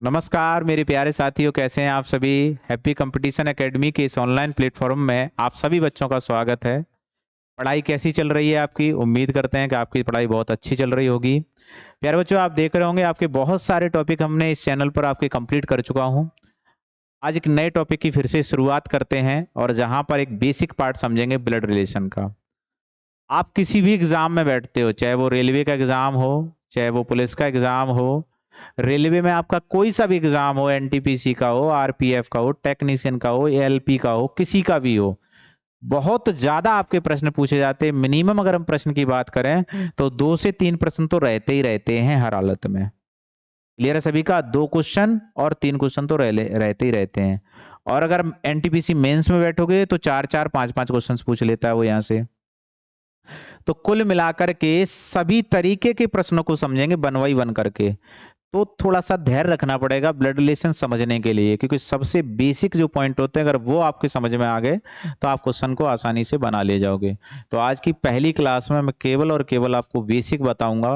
नमस्कार मेरे प्यारे साथियों, कैसे हैं आप सभी। हैप्पी कंपटीशन एकेडमी के इस ऑनलाइन प्लेटफॉर्म में आप सभी बच्चों का स्वागत है। पढ़ाई कैसी चल रही है आपकी? उम्मीद करते हैं कि आपकी पढ़ाई बहुत अच्छी चल रही होगी। प्यारे बच्चों, आप देख रहे होंगे आपके बहुत सारे टॉपिक हमने इस चैनल पर आपके कंप्लीट कर चुका हूं। आज एक नए टॉपिक की फिर से शुरुआत करते हैं और जहां पर एक बेसिक पार्ट समझेंगे ब्लड रिलेशन का। आप किसी भी एग्जाम में बैठते हो, चाहे वो रेलवे का एग्जाम हो, चाहे वो पुलिस का एग्जाम हो, रेलवे में आपका कोई सा भी एग्जाम हो, एनटीपीसी का हो, आरपीएफ का हो, टेक्नीशियन का हो, एएलपी का हो, किसी का भी हो, बहुत ज्यादा आपके प्रश्न पूछे जाते हैं। मिनिमम अगर हम प्रश्न की बात करें तो 2 से 3 प्रश्न तो रहते ही रहते हैं हर हालत में। क्लियर है सभी का? 2 क्वेश्चन और 3 क्वेश्चन तो रहते ही रहते हैं। और अगर एनटीपीसी मेंस में बैठोगे तो 4-4 5-5 क्वेश्चन पूछ लेता है वो यहां से। तो कुल मिलाकर के सभी तरीके के प्रश्नों को समझेंगे वन बाई वन करके। तो थोड़ा सा धैर्य रखना पड़ेगा ब्लड रिलेशन समझने के लिए, क्योंकि सबसे बेसिक जो पॉइंट होते हैं अगर वो आपके समझ में आ गए तो आप क्वेश्चन को आसानी से बना ले जाओगे। तो आज की पहली क्लास में मैं केवल और केवल आपको बेसिक बताऊंगा,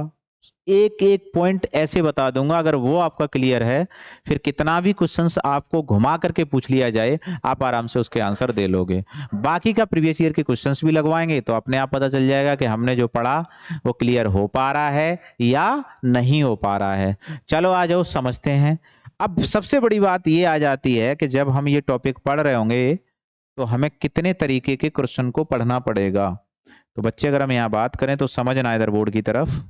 एक एक पॉइंट ऐसे बता दूंगा, अगर वो आपका क्लियर है फिर कितना भी क्वेश्चंस आपको घुमा करके पूछ लिया जाए आप आराम से उसके आंसर दे लोगे। बाकी का प्रीवियस ईयर के क्वेश्चंस भी लगवाएंगे तो अपने आप पता चल जाएगा कि हमने जो पढ़ा वो क्लियर हो पा रहा है या नहीं हो पा रहा है। चलो आ जाओ समझते हैं। अब सबसे बड़ी बात ये आ जाती है कि जब हम ये टॉपिक पढ़ रहे होंगे तो हमें कितने तरीके के क्वेश्चन को पढ़ना पड़ेगा। तो बच्चे अगर हम यहाँ बात करें तो समझना इधर बोर्ड की तरफ।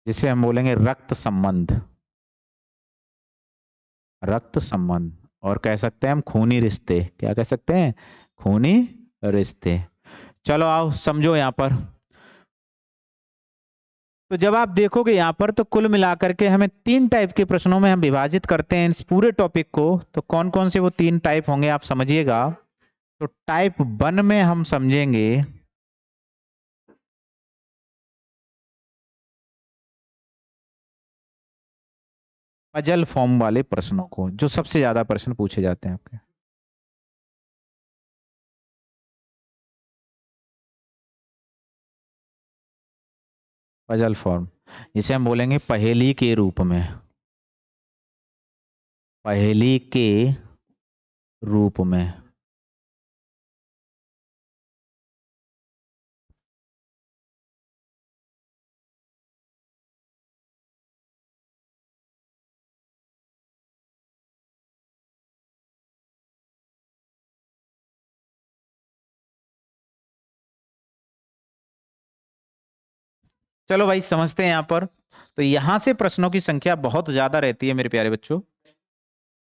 जिसे हम बोलेंगे रक्त संबंध, रक्त संबंध, और कह सकते हैं हम खूनी रिश्ते। क्या कह सकते हैं? खूनी रिश्ते। चलो आओ समझो यहां पर। तो जब आप देखोगे यहां पर तो कुल मिलाकर के हमें 3 टाइप के प्रश्नों में हम विभाजित करते हैं इस पूरे टॉपिक को। तो कौन कौन से वो 3 टाइप होंगे आप समझिएगा। तो टाइप 1 में हम समझेंगे पजल फॉर्म वाले प्रश्नों को, जो सबसे ज्यादा प्रश्न पूछे जाते हैं आपके। पजल फॉर्म, जिसे हम बोलेंगे पहेली के रूप में, पहेली के रूप में। चलो भाई समझते हैं यहां पर। तो यहां से प्रश्नों की संख्या बहुत ज्यादा रहती है मेरे प्यारे बच्चों।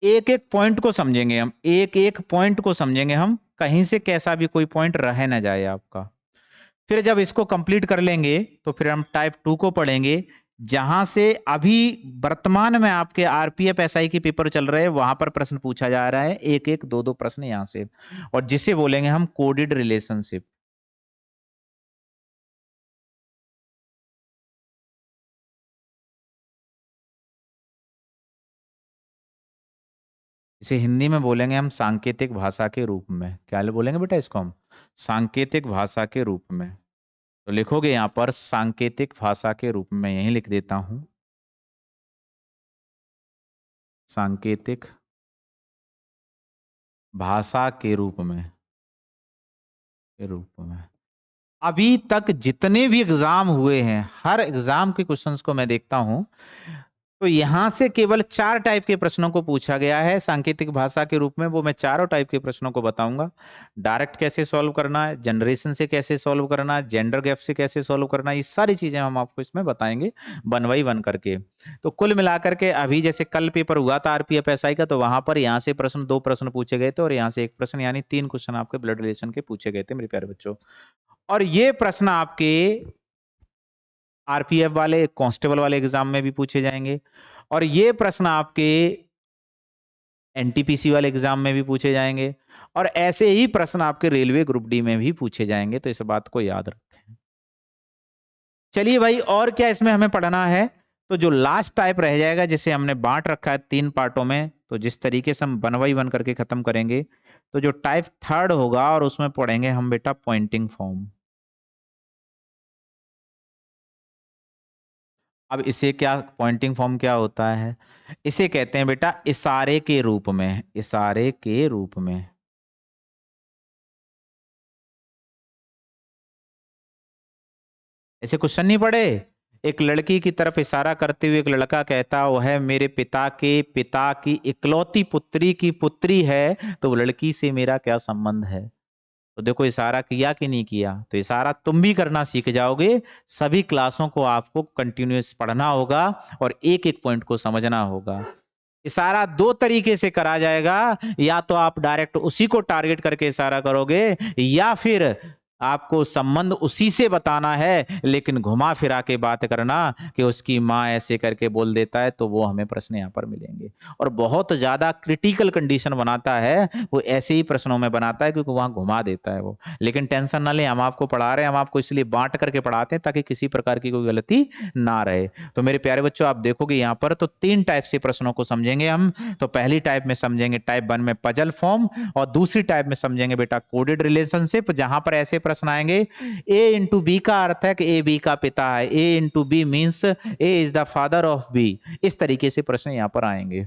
एक एक पॉइंट को समझेंगे हम, एक एक पॉइंट को समझेंगे हम, कहीं से कैसा भी कोई पॉइंट रह ना जाए आपका। फिर जब इसको कंप्लीट कर लेंगे तो फिर हम टाइप 2 को पढ़ेंगे, जहां से अभी वर्तमान में आपके आरपीएफ एसआई के पेपर चल रहे हैं वहां पर प्रश्न पूछा जा रहा है, एक एक दो दो प्रश्न यहां से, और जिसे बोलेंगे हम कोडेड रिलेशनशिप। इसे हिंदी में बोलेंगे हम सांकेतिक भाषा के रूप में। क्या बोलेंगे बेटा इसको हम? सांकेतिक भाषा के रूप में। तो लिखोगे यहां पर सांकेतिक भाषा के रूप में, यही लिख देता हूं, सांकेतिक भाषा के रूप में। अभी तक जितने भी एग्जाम हुए हैं हर एग्जाम के क्वेश्चंस को मैं देखता हूं तो यहां से केवल 4 टाइप के प्रश्नों को पूछा गया है सांकेतिक भाषा के रूप में। वो मैं चारों टाइप के प्रश्नों को बताऊंगा। डायरेक्ट कैसे सॉल्व करना है, जनरेशन से कैसे सॉल्व करना है, जेंडर गैप से कैसे सॉल्व करना है, ये सारी चीजें हम आपको इसमें बताएंगे वन बाई वन करके। तो कुल मिलाकर के अभी जैसे कल पेपर हुआ था आरपीएफ एसआई का, तो वहां पर यहाँ से प्रश्न 2 प्रश्न पूछे गए थे और यहाँ से 1 प्रश्न, यानी 3 क्वेश्चन आपके ब्लड रिलेशन के पूछे गए थे मेरे प्यारे बच्चों। और ये प्रश्न आपके आरपीएफ वाले कांस्टेबल वाले एग्जाम में भी पूछे जाएंगे, और ये प्रश्न आपके एनटीपीसी वाले एग्जाम में भी पूछे जाएंगे, और ऐसे ही प्रश्न आपके रेलवे ग्रुप डी में भी पूछे जाएंगे। तो इस बात को याद रखें। चलिए भाई, और क्या इसमें हमें पढ़ना है? तो जो लास्ट टाइप रह जाएगा, जिसे हमने बांट रखा है 3 पार्टों में, तो जिस तरीके से हम 1 by 1 करके खत्म करेंगे, तो जो टाइप थर्ड होगा और उसमें पढ़ेंगे हम बेटा पॉइंटिंग फॉर्म। अब इसे क्या, पॉइंटिंग फॉर्म क्या होता है? इसे कहते हैं बेटा इशारे के रूप में, इशारे के रूप में। ऐसे क्वेश्चन नहीं पढ़े? एक लड़की की तरफ इशारा करते हुए एक लड़का कहता वह मेरे पिता के पिता की इकलौती पुत्री की पुत्री है, तो वो लड़की से मेरा क्या संबंध है? तो देखो इशारा किया कि नहीं किया? तो इशारा तुम भी करना सीख जाओगे। सभी क्लासों को आपको कंटिन्यूअस पढ़ना होगा और एक एक पॉइंट को समझना होगा। इशारा दो तरीके से करा जाएगा, या तो आप डायरेक्ट उसी को टारगेट करके इशारा करोगे, या फिर आपको संबंध उसी से बताना है लेकिन घुमा फिरा के बात करना कि उसकी माँ ऐसे करके बोल देता है, तो वो हमें प्रश्न यहाँ पर मिलेंगे। और बहुत ज्यादा क्रिटिकल कंडीशन बनाता है वो, ऐसे ही प्रश्नों में बनाता है क्योंकि वहां घुमा देता है वो। लेकिन टेंशन ना लें, हम आपको पढ़ा रहे हैं, हम आपको इसलिए बांट करके पढ़ाते हैं ताकि किसी प्रकार की कोई गलती ना रहे। तो मेरे प्यारे बच्चों आप देखोगे यहाँ पर तो 3 टाइप से प्रश्नों को समझेंगे हम। तो पहली टाइप में समझेंगे टाइप 1 में पजल फॉर्म, और दूसरी टाइप में समझेंगे बेटा कोडेड रिलेशनशिप, जहां पर ऐसे प्रश्न आएंगे ए इंटू बी का अर्थ है कि ए बी का पिता है, A into B means A is the father of B. इस तरीके से प्रश्न यहाँ पर आएंगे।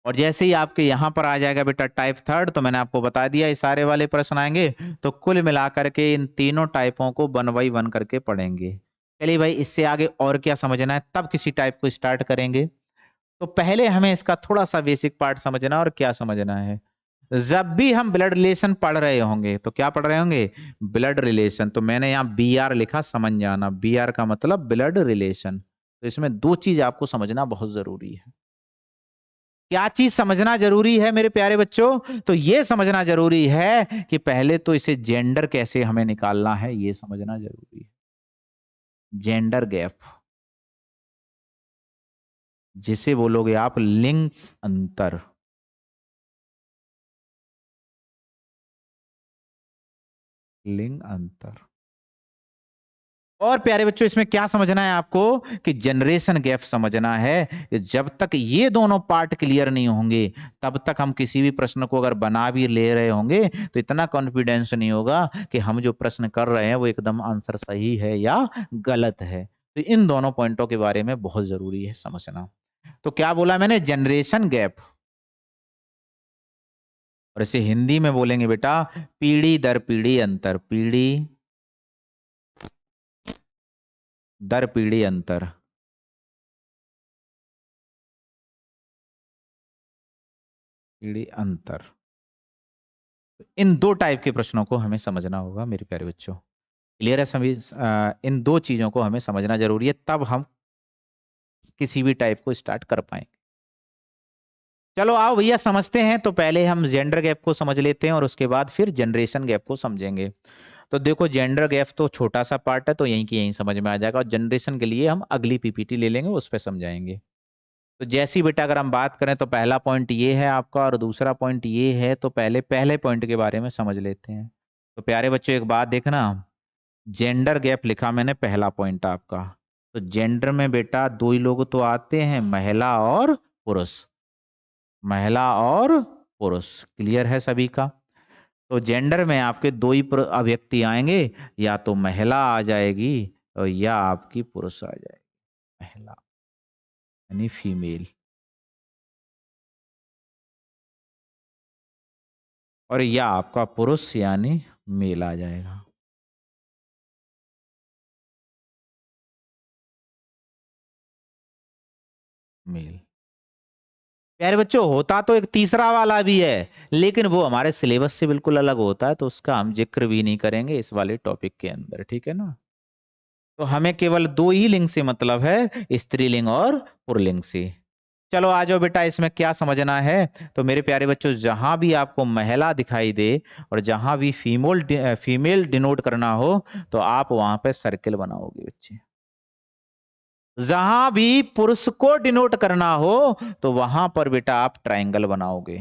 और जैसे ही आपके यहां पर आ जाएगा बेटा टाइप थर्ड, तो मैंने आपको बता दिया इशारे वाले प्रश्न आएंगे। तो कुल मिलाकर के इन तीनों टाइपों को 1 by 1 करके पढ़ेंगे। चलिए भाई, इससे आगे और क्या समझना है तब किसी टाइप को स्टार्ट करेंगे। तो पहले हमें इसका थोड़ा सा बेसिक पार्ट समझना, और क्या समझना है, जब भी हम ब्लड रिलेशन पढ़ रहे होंगे तो क्या पढ़ रहे होंगे? Blood relation. तो मैंने यहाँ बी आर लिखा, समझ जाना, बी आर का मतलब ब्लड रिलेशन। तो इसमें दो चीज आपको समझना बहुत जरूरी है। क्या चीज समझना जरूरी है मेरे प्यारे बच्चों? तो ये समझना जरूरी है कि पहले तो इसे जेंडर कैसे हमें निकालना है, ये समझना जरूरी है। जेंडर गैप, जिसे बोलोगे आप लिंग अंतर। लिंग अंतर। और प्यारे बच्चों इसमें क्या समझना है आपको कि जनरेशन गैप समझना है। कि जब तक ये दोनों पार्ट क्लियर नहीं होंगे तब तक हम किसी भी प्रश्न को अगर बना भी ले रहे होंगे तो इतना कॉन्फिडेंस नहीं होगा कि हम जो प्रश्न कर रहे हैं वो एकदम आंसर सही है या गलत है। तो इन दोनों पॉइंटों के बारे में बहुत जरूरी है समझना। तो क्या बोला मैंने? Generation gap. और इसे हिंदी में बोलेंगे बेटा पीढ़ी दर पीढ़ी अंतर। पीढ़ी दर पीढ़ी अंतर। पीढ़ी अंतर। इन दो टाइप के प्रश्नों को हमें समझना होगा मेरे प्यारे बच्चों। क्लियर है सभी? इन दो चीजों को हमें समझना जरूरी है, तब हम किसी भी टाइप को स्टार्ट कर पाएंगे। चलो आओ भैया समझते हैं। तो पहले हम जेंडर गैप को समझ लेते हैं और उसके बाद फिर जनरेशन गैप को समझेंगे। तो देखो जेंडर गैप तो छोटा सा पार्ट है, तो यहीं की यहीं समझ में आ जाएगा, और जनरेशन के लिए हम अगली पीपीटी ले लेंगे, उस पर समझाएंगे। तो जैसी बेटा अगर हम बात करें तो पहला पॉइंट ये है आपका और दूसरा पॉइंट ये है। तो पहले पहले पॉइंट के बारे में समझ लेते हैं। तो प्यारे बच्चों एक बात देखना, जेंडर गैप लिखा मैंने पहला पॉइंट आपका। तो जेंडर में बेटा दो ही लोग तो आते हैं, महिला और पुरुष। महिला और पुरुष, क्लियर है सभी का? तो जेंडर में आपके दो ही अभिव्यक्ति आएंगे, या तो महिला आ जाएगी और या आपकी पुरुष आ जाएगी। महिला यानी फीमेल, और या आपका पुरुष यानी मेल आ जाएगा। मेल। प्यारे बच्चों होता तो एक तीसरा वाला भी है, लेकिन वो हमारे सिलेबस से बिल्कुल अलग होता है, तो उसका हम जिक्र भी नहीं करेंगे इस वाले टॉपिक के अंदर, ठीक है ना? तो हमें केवल दो ही लिंग से मतलब है, स्त्रीलिंग और पुल्लिंग से। चलो आ जाओ बेटा, इसमें क्या समझना है। तो मेरे प्यारे बच्चों जहां भी आपको महिला दिखाई दे और जहां भी फीमेल डिनोट करना हो, तो आप वहां पे सर्किल बनाओगे बच्चे। जहां भी पुरुष को डिनोट करना हो तो वहां पर बेटा आप ट्रायंगल बनाओगे।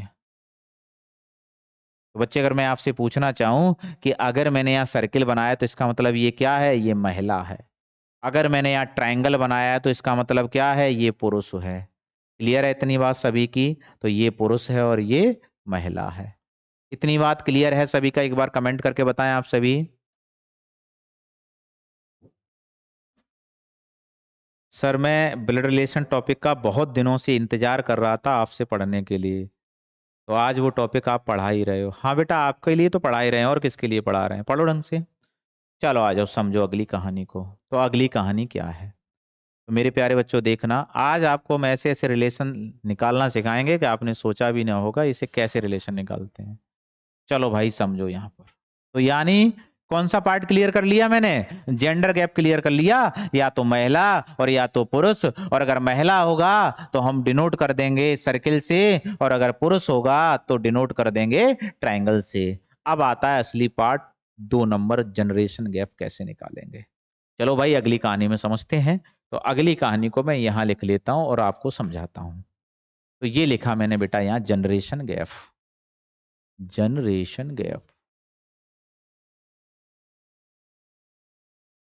तो बच्चे अगर मैं आपसे पूछना चाहूं कि अगर मैंने यहाँ सर्किल बनाया तो इसका मतलब ये क्या है? ये महिला है। अगर मैंने यहाँ ट्रायंगल बनाया है तो इसका मतलब क्या है? ये पुरुष है। क्लियर है इतनी बात सभी की? तो ये पुरुष है और ये महिला है। इतनी बात क्लियर है सभी का? एक बार कमेंट करके बताएं आप सभी। सर मैं ब्लड रिलेशन टॉपिक का बहुत दिनों से इंतजार कर रहा था आपसे पढ़ने के लिए, तो आज वो टॉपिक आप पढ़ा ही रहे हो। हाँ बेटा, आपके लिए तो पढ़ा ही रहे हैं, और किसके लिए पढ़ा रहे हैं? पढ़ो ढंग से। चलो आ जाओ, समझो अगली कहानी को। तो अगली कहानी क्या है? तो मेरे प्यारे बच्चों देखना, आज आपको हम ऐसे ऐसे रिलेशन निकालना सिखाएंगे कि आपने सोचा भी ना होगा इसे कैसे रिलेशन निकालते हैं। चलो भाई समझो यहाँ पर। तो यानी कौन सा पार्ट क्लियर कर लिया मैंने? जेंडर गैप क्लियर कर लिया, या तो महिला और या तो पुरुष। और अगर महिला होगा तो हम डिनोट कर देंगे सर्किल से, और अगर पुरुष होगा तो डिनोट कर देंगे ट्रायंगल से। अब आता है असली पार्ट, 2 नंबर, जनरेशन गैप कैसे निकालेंगे। चलो भाई अगली कहानी में समझते हैं। तो अगली कहानी को मैं यहां लिख लेता हूं और आपको समझाता हूं। तो ये लिखा मैंने बेटा यहां, generation gap. Generation gap,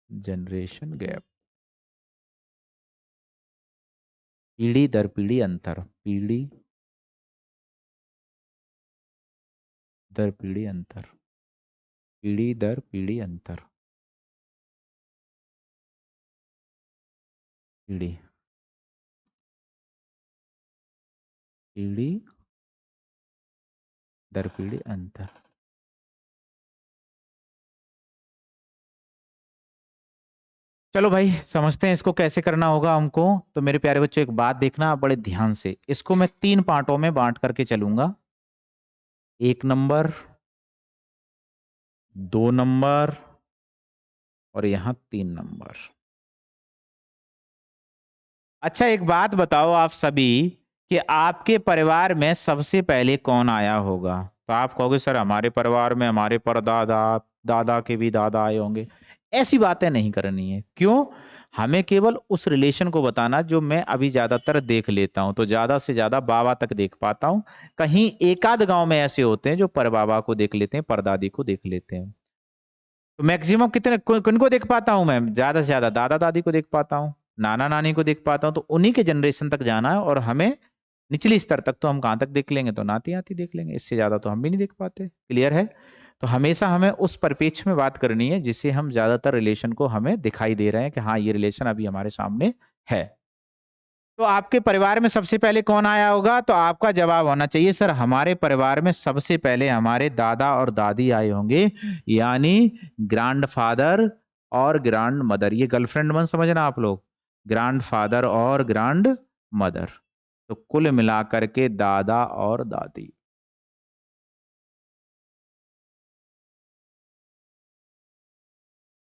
generation gap, पीढ़ी दर पीढ़ी अंतर, पीढ़ी दर पीढ़ी अंतर, पीढ़ी दर पीढ़ी अंतर, पीढ़ी पीढ़ी दर पीढ़ी अंतर। चलो भाई समझते हैं इसको कैसे करना होगा हमको। तो मेरे प्यारे बच्चों एक बात देखना आप बड़े ध्यान से, इसको मैं 3 पार्टों में बांट करके चलूंगा। 1 नंबर, 2 नंबर, और यहां 3 नंबर। अच्छा एक बात बताओ आप सभी, कि आपके परिवार में सबसे पहले कौन आया होगा? तो आप कहोगे सर हमारे परिवार में हमारे परदादा, दादा के भी दादा आए होंगे। ऐसी बातें नहीं करनी है। क्यों? हमें केवल उस रिलेशन को बताना जो मैं अभी ज्यादातर देख लेता हूं। तो ज्यादा से ज्यादा बाबा तक देख पाता हूं, कहीं एक आध गांव में ऐसे होते हैं जो परबाबा को देख लेते हैं, परदादी को देख लेते हैं। तो मैक्सिमम कितने किनको देख पाता हूं मैं? ज्यादा से ज्यादा दादा दादी को देख पाता हूँ, नाना नानी को देख पाता हूँ। तो उन्हीं के जनरेशन तक जाना है, और हमें निचली स्तर तक तो हम कहाँ तक देख लेंगे? तो नाती आती देख लेंगे, इससे ज्यादा तो हम भी नहीं देख पाते। क्लियर है? तो हमेशा हमें उस परिप्रेक्ष्य में बात करनी है जिससे हम ज्यादातर रिलेशन को हमें दिखाई दे रहे हैं कि हाँ ये रिलेशन अभी हमारे सामने है। तो आपके परिवार में सबसे पहले कौन आया होगा? तो आपका जवाब होना चाहिए सर हमारे परिवार में सबसे पहले हमारे दादा और दादी आए होंगे, यानी ग्रैंडफादर और ग्रैंड मदर। ये गर्लफ्रेंड मन समझना आप लोग, ग्रैंडफादर और ग्रैंड मदर। तो कुल मिलाकर के दादा और दादी।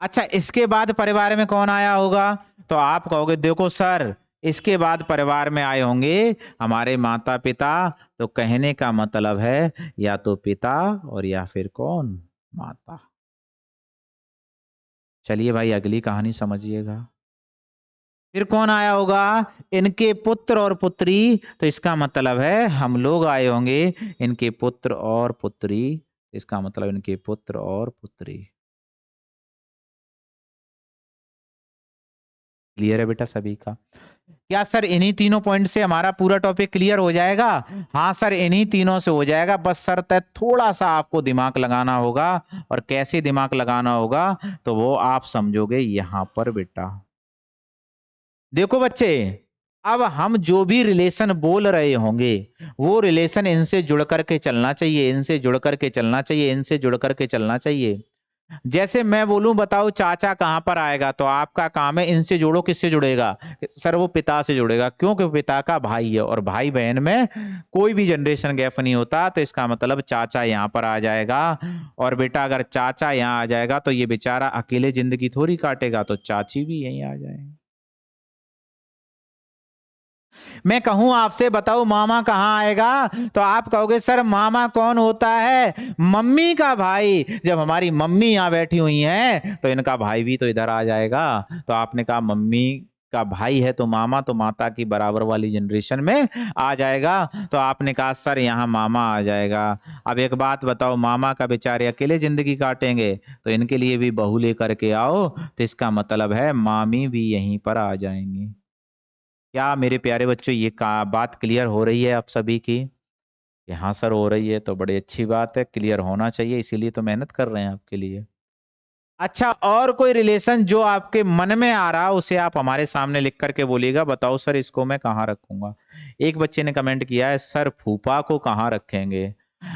अच्छा इसके बाद परिवार में कौन आया होगा? तो आप कहोगे देखो सर इसके बाद परिवार में आए होंगे हमारे माता पिता। तो कहने का मतलब है या तो पिता और या फिर कौन? माता। चलिए भाई अगली कहानी समझिएगा। फिर कौन आया होगा? इनके पुत्र और पुत्री। तो इसका मतलब है हम लोग आए होंगे, इनके पुत्र और पुत्री। इसका मतलब इनके पुत्र और पुत्री। क्लियर है बेटा सभी का? क्या सर इन्हीं तीनों पॉइंट से हमारा पूरा टॉपिक क्लियर हो जाएगा? हाँ सर इन्हीं तीनों से हो जाएगा, बस शर्त है थोड़ा सा आपको दिमाग लगाना होगा। और कैसे दिमाग लगाना होगा तो वो आप समझोगे यहां पर बेटा। देखो बच्चे, अब हम जो भी रिलेशन बोल रहे होंगे वो रिलेशन इनसे जुड़ करके चलना चाहिए, इनसे जुड़ करके चलना चाहिए, इनसे जुड़ करके चलना चाहिए। जैसे मैं बोलूं बताओ चाचा कहां पर आएगा, तो आपका काम है इनसे जोड़ो। किससे जुड़ेगा? सर वो पिता से जुड़ेगा, क्योंकि पिता का भाई है, और भाई बहन में कोई भी जनरेशन गैप नहीं होता। तो इसका मतलब चाचा यहां पर आ जाएगा। और बेटा अगर चाचा यहां आ जाएगा तो ये बेचारा अकेले जिंदगी थोड़ी काटेगा, तो चाची भी यहीं आ जाएंगे। मैं कहूं आपसे बताओ मामा कहाँ आएगा, तो आप कहोगे सर मामा कौन होता है? मम्मी का भाई। जब हमारी मम्मी यहाँ बैठी हुई हैं तो इनका भाई भी तो इधर आ जाएगा। तो आपने कहा मम्मी का भाई है तो मामा तो माता की बराबर वाली जनरेशन में आ जाएगा। तो आपने कहा सर यहाँ मामा आ जाएगा। अब एक बात बताओ, मामा का बेचारे अकेले जिंदगी काटेंगे, तो इनके लिए भी बहू लेकर के आओ। तो इसका मतलब है मामी भी यहीं पर आ जाएंगी। क्या मेरे प्यारे बच्चों ये बात क्लियर हो रही है आप सभी की? कि हाँ सर हो रही है, तो बड़ी अच्छी बात है, क्लियर होना चाहिए, इसीलिए तो मेहनत कर रहे हैं आपके लिए। अच्छा, और कोई रिलेशन जो आपके मन में आ रहा उसे आप हमारे सामने लिख करके बोलिएगा। बताओ सर इसको मैं कहाँ रखूंगा। एक बच्चे ने कमेंट किया है, सर फूफा को कहाँ रखेंगे।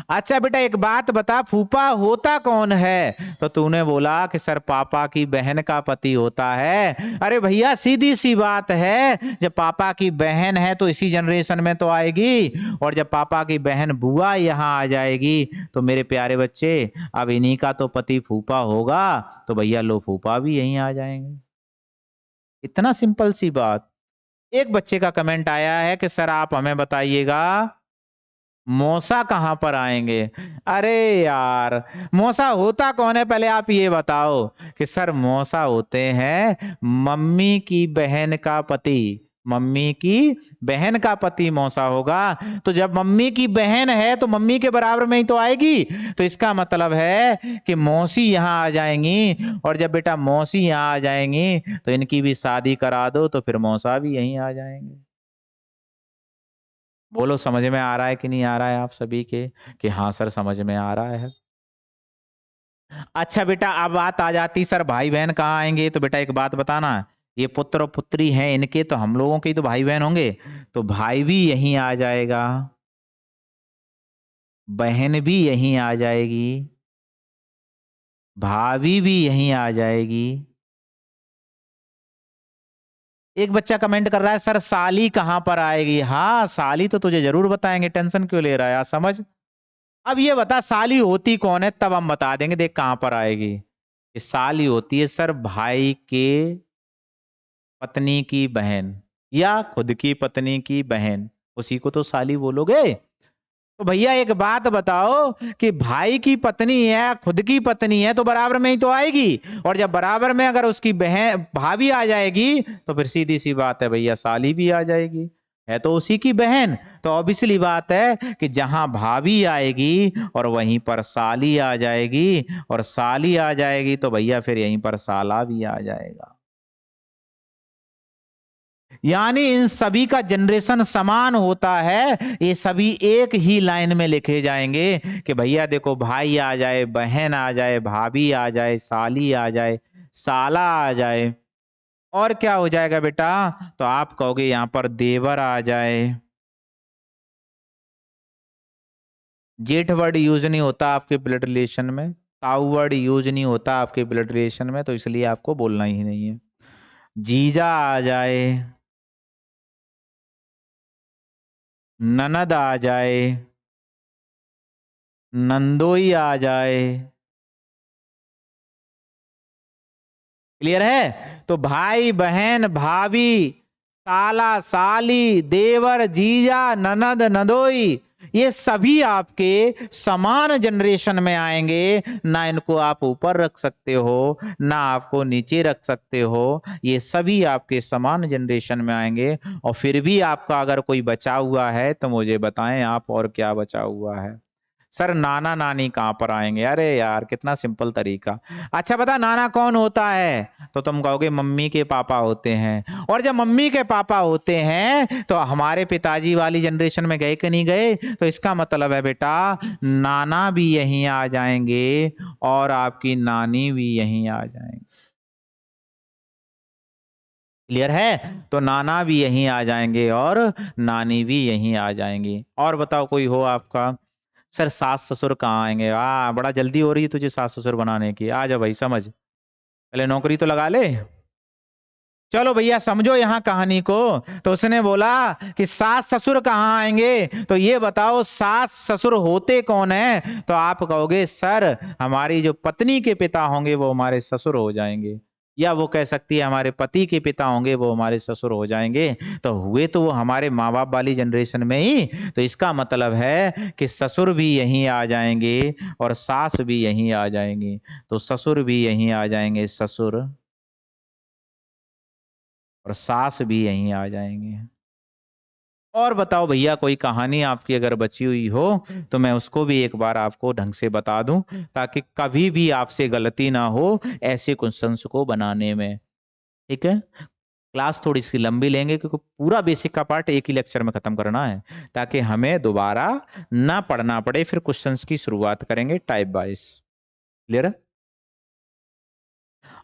अच्छा बेटा एक बात बता, फूफा होता कौन है? तो तूने बोला कि सर पापा की बहन का पति होता है। अरे भैया सीधी सी बात है, जब पापा की बहन है तो इसी जनरेशन में तो आएगी, और जब पापा की बहन बुआ यहाँ आ जाएगी तो मेरे प्यारे बच्चे अब इन्हीं का तो पति फूफा होगा, तो भैया लो फूफा भी यहीं आ जाएंगे। इतना सिंपल सी बात। एक बच्चे का कमेंट आया है कि सर आप हमें बताइएगा मौसा कहां पर आएंगे। अरे यार मौसा होता कौन है, पहले आप ये बताओ। कि सर मौसा होते हैं मम्मी की बहन का पति। मम्मी की बहन का पति मौसा होगा। तो जब मम्मी की बहन है तो मम्मी के बराबर में ही तो आएगी। तो इसका मतलब है कि मौसी यहां आ जाएंगी, और जब बेटा मौसी यहां आ जाएंगी तो इनकी भी शादी करा दो, तो फिर मौसा भी यहीं आ जाएंगे। बोलो समझ में आ रहा है कि नहीं आ रहा है आप सभी के? कि हाँ सर समझ में आ रहा है। अच्छा बेटा अब बात आ जाती सर भाई बहन कहाँ आएंगे। तो बेटा एक बात बताना, ये पुत्र और पुत्री हैं इनके, तो हम लोगों के ही तो भाई बहन होंगे, तो भाई भी यहीं आ जाएगा, बहन भी यहीं आ जाएगी, भाभी भी यहीं आ जाएगी। एक बच्चा कमेंट कर रहा है सर साली कहां पर आएगी। हाँ साली तो तुझे जरूर बताएंगे, टेंशन क्यों ले रहा है यार, समझ। अब ये बता साली होती कौन है, तब हम बता देंगे, देख कहां पर आएगी। ये साली होती है सर भाई के पत्नी की बहन, या खुद की पत्नी की बहन, उसी को तो साली बोलोगे। तो भैया एक बात बताओ कि भाई की पत्नी है खुद की पत्नी है तो बराबर में ही तो आएगी, और जब बराबर में अगर उसकी बहन भाभी आ जाएगी तो फिर सीधी सी बात है भैया साली भी आ जाएगी, है तो उसी की बहन। तो ऑब्वियसली बात है कि जहां भाभी आएगी और वहीं पर साली आ जाएगी, और साली आ जाएगी तो भैया फिर यहीं पर साला भी आ जाएगा। यानी इन सभी का जनरेशन समान होता है, ये सभी एक ही लाइन में लिखे जाएंगे कि भैया देखो भाई आ जाए, बहन आ जाए, भाभी आ जाए, साली आ जाए, साला आ जाए, और क्या हो जाएगा बेटा, तो आप कहोगे यहां पर देवर आ जाए। जेठ वर्ड यूज नहीं होता आपके ब्लड रिलेशन में, ताऊ वर्ड यूज नहीं होता आपके ब्लड रिलेशन में, तो इसलिए आपको बोलना ही नहीं है। जीजा आ जाए, ननद आ जाए, नंदोई आ जाए। क्लियर है? तो भाई बहन भाभी साला साली देवर जीजा ननद नदोई, ये सभी आपके समान जनरेशन में आएंगे। ना इनको आप ऊपर रख सकते हो ना आपको नीचे रख सकते हो, ये सभी आपके समान जनरेशन में आएंगे। और फिर भी आपका अगर कोई बचा हुआ है तो मुझे बताएं आप, और क्या बचा हुआ है। सर नाना नानी कहाँ पर आएंगे। अरे यार कितना सिंपल तरीका। अच्छा बता नाना कौन होता है, तो तुम कहोगे मम्मी के पापा होते हैं। और जब मम्मी के पापा होते हैं तो हमारे पिताजी वाली जनरेशन में गए कि नहीं गए, तो इसका मतलब है बेटा नाना भी यहीं आ जाएंगे और आपकी नानी भी यहीं आ जाएंगे। क्लियर है? तो नाना भी यहीं आ जाएंगे और नानी भी यहीं आ जाएंगी। और बताओ कोई हो आपका। सर सास ससुर कहाँ आएंगे। बड़ा जल्दी हो रही है तुझे सास ससुर बनाने की, आ जा भाई समझ, पहले नौकरी तो लगा ले। चलो भैया समझो यहाँ कहानी को। तो उसने बोला कि सास ससुर कहाँ आएंगे, तो ये बताओ सास ससुर होते कौन है। तो आप कहोगे सर हमारी जो पत्नी के पिता होंगे वो हमारे ससुर हो जाएंगे, या वो कह सकती है हमारे पति के पिता होंगे वो हमारे ससुर हो जाएंगे। तो हुए तो वो हमारे माँ बाप वाली जनरेशन में ही। तो इसका मतलब है कि ससुर भी यहीं आ जाएंगे और सास भी यहीं आ जाएंगी। तो ससुर भी यहीं आ जाएंगे, ससुर, और सास भी यहीं आ जाएंगे। और बताओ भैया कोई कहानी आपकी अगर बची हुई हो तो मैं उसको भी एक बार आपको ढंग से बता दूं, ताकि कभी भी आपसे गलती ना हो ऐसे क्वेश्चंस को बनाने में। ठीक है? क्लास थोड़ी सी लंबी लेंगे क्योंकि पूरा बेसिक का पार्ट एक ही लेक्चर में खत्म करना है, ताकि हमें दोबारा ना पढ़ना पड़े। फिर क्वेश्चंस की शुरुआत करेंगे टाइप वाइज। क्लियर है?